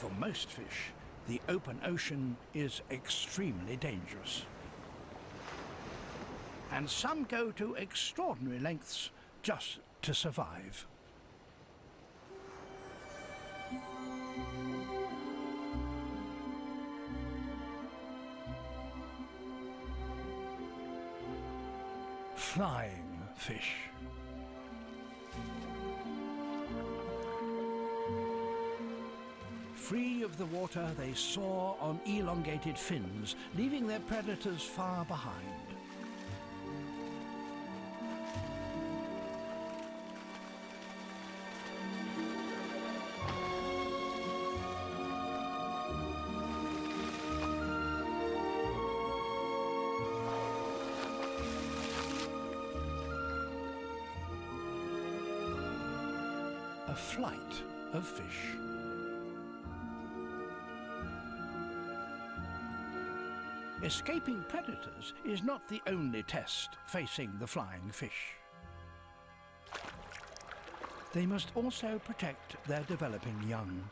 For most fish, the open ocean is extremely dangerous. And some go to extraordinary lengths just to survive. Flying fish. Free of the water, they soar on elongated fins, leaving their predators far behind. A flight of fish. Escaping predators is not the only test facing the flying fish. They must also protect their developing young.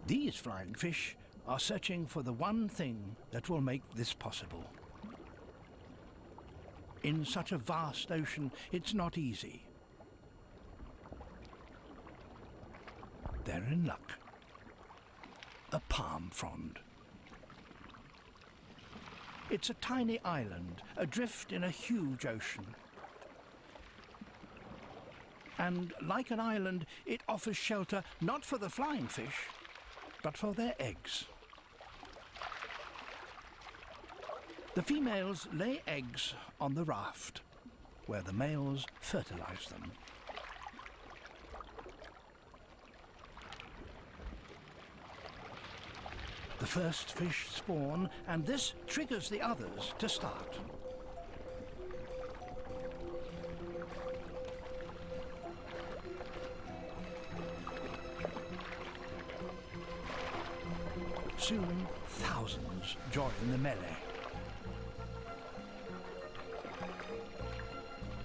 These flying fish are searching for the one thing that will make this possible. In such a vast ocean, it's not easy. They're in luck. A palm frond. It's a tiny island, adrift in a huge ocean. And like an island, it offers shelter not for the flying fish, but for their eggs. The females lay eggs on the raft, where the males fertilize them. The first fish spawn, and this triggers the others to start. Soon, thousands join the melee.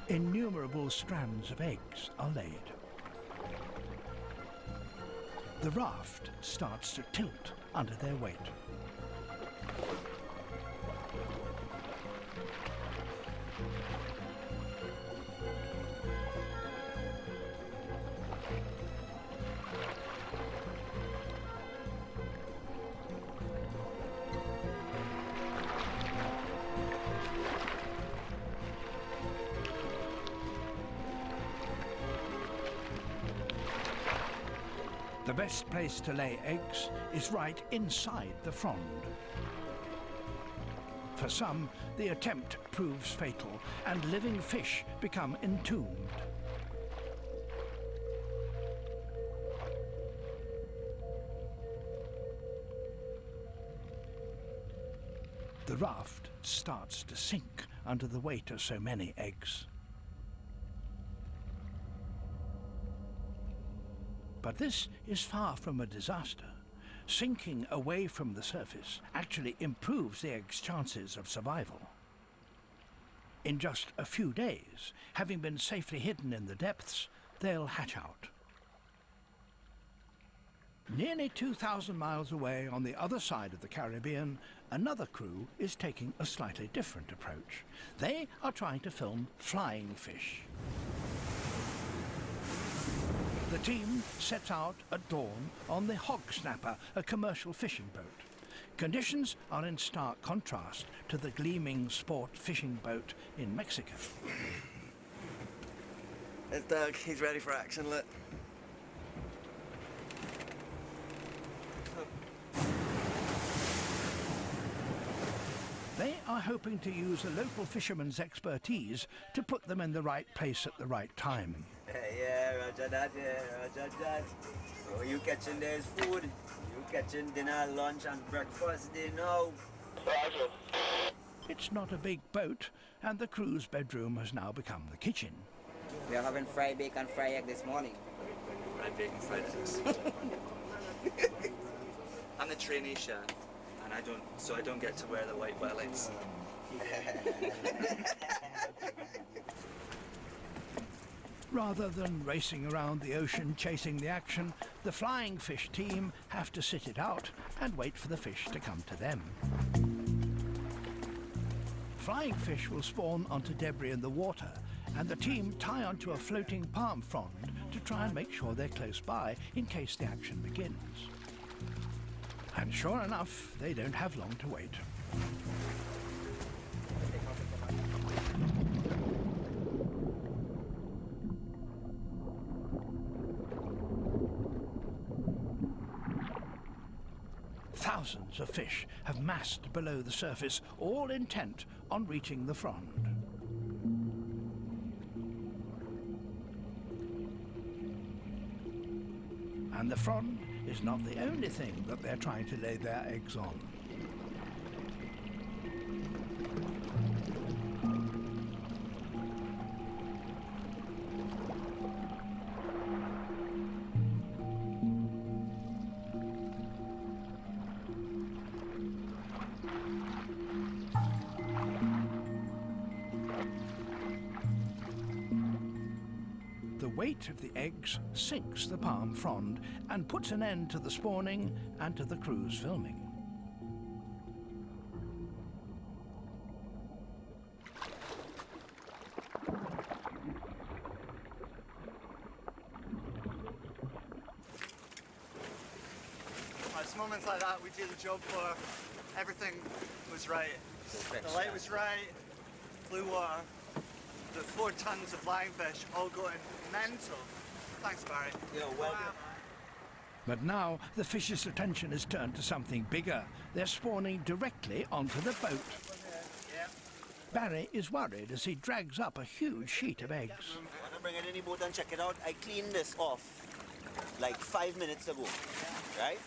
Innumerable strands of eggs are laid. The raft starts to tilt under their weight. The best place to lay eggs is right inside the frond. For some, the attempt proves fatal, and living fish become entombed. The raft starts to sink under the weight of so many eggs. But this is far from a disaster. Sinking away from the surface actually improves the egg's chances of survival. In just a few days, having been safely hidden in the depths, they'll hatch out. Nearly 2,000 miles away on the other side of the Caribbean, another crew is taking a slightly different approach. They are trying to film flying fish. The team sets out at dawn on the Hog Snapper, a commercial fishing boat. Conditions are in stark contrast to the gleaming sport fishing boat in Mexico. There's Doug. He's ready for action, look. They are hoping to use a local fisherman's expertise to put them in the right place at the right time. Yeah, roger that, roger that. Oh, you catching there's food. You catching dinner, lunch and breakfast, they know. Roger. It's not a big boat, and the crew's bedroom has now become the kitchen. We are having fried bacon, fried egg this morning. Fried bacon, fried eggs. I'm the trainee chef, and I don't get to wear the white wellies. Rather than racing around the ocean chasing the action, the flying fish team have to sit it out and wait for the fish to come to them. Flying fish will spawn onto debris in the water, and the team tie onto a floating palm frond to try and make sure they're close by in case the action begins. And sure enough, they don't have long to wait. Thousands of fish have massed below the surface, all intent on reaching the frond. And the frond is not the only thing that they're trying to lay their eggs on. The weight of the eggs sinks the palm frond and puts an end to the spawning and to the crew's filming. It's moments like that we do the job for. Everything was right. The light was right, blue water. The 4 tons of flying fish all going mental. Thanks, Barry. You're welcome. But now the fish's attention is turned to something bigger. They're spawning directly onto the boat. Yeah. Barry is worried as he drags up a huge sheet of eggs. Wanna bring it in the boat and check it out? I cleaned this off like 5 minutes ago, right?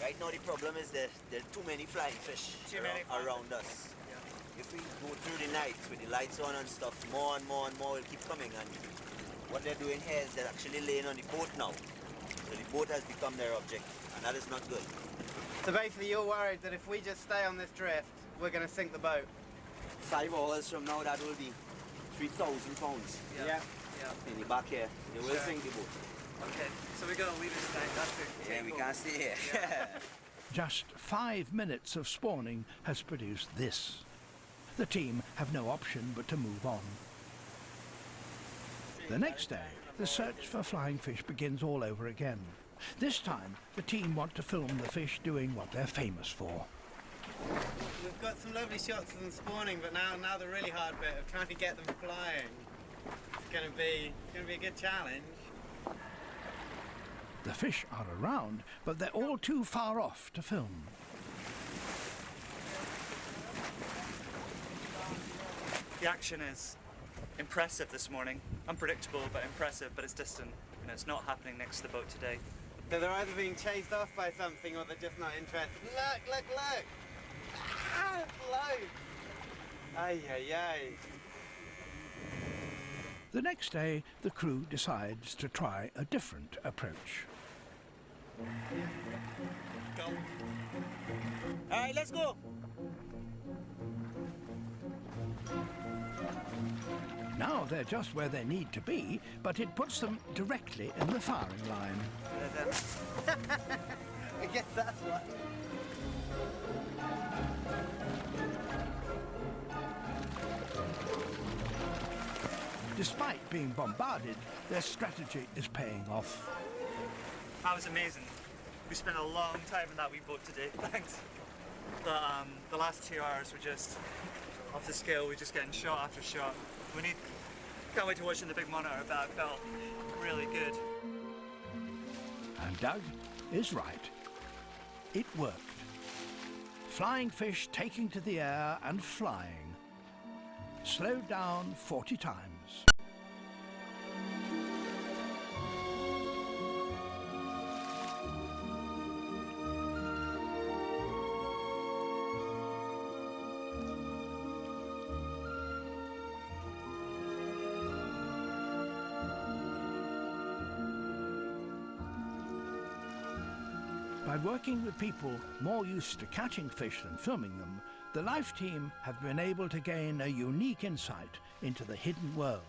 Right now the problem is that there are too many flying fish around us. If we go through the night with the lights on and stuff, more and more will keep coming. And what they're doing here is they're actually laying on the boat now. So the boat has become their object, and that is not good. So basically you're worried that if we just stay on this drift, we're going to sink the boat? 5 hours from now, that will be 3,000 pounds Yeah. in the back here. They will sink the boat. Okay, so we're going to leave it tonight. That's the Yeah, we table. can't stay here. Yeah. Just 5 minutes of spawning has produced this. The team have no option but to move on. The next day, the search for flying fish begins all over again. This time, the team want to film the fish doing what they're famous for. We've got some lovely shots of them spawning, but now the really hard bit of trying to get them flying. It's going to be a good challenge. The fish are around, but they're all too far off to film. The action is impressive this morning. Unpredictable, but impressive, but it's distant. You know, it's not happening next to the boat today. So they're either being chased off by something or they're just not interested. Look! Ah, float! Ay. The next day, the crew decides to try a different approach. Go. All right, let's go. Now they're just where they need to be, but it puts them directly in the firing line. I guess that's what. Despite being bombarded, their strategy is paying off. That was amazing. We spent a long time in that wee boat today. Thanks. But the last 2 hours were just off the scale. We're just getting shot after shot. Can't wait to watch it in the big monitor, but it felt really good. And Doug is right. It worked. Flying fish taking to the air and flying. Slowed down 40 times. By working with people more used to catching fish than filming them, the Life team have been able to gain a unique insight into the hidden world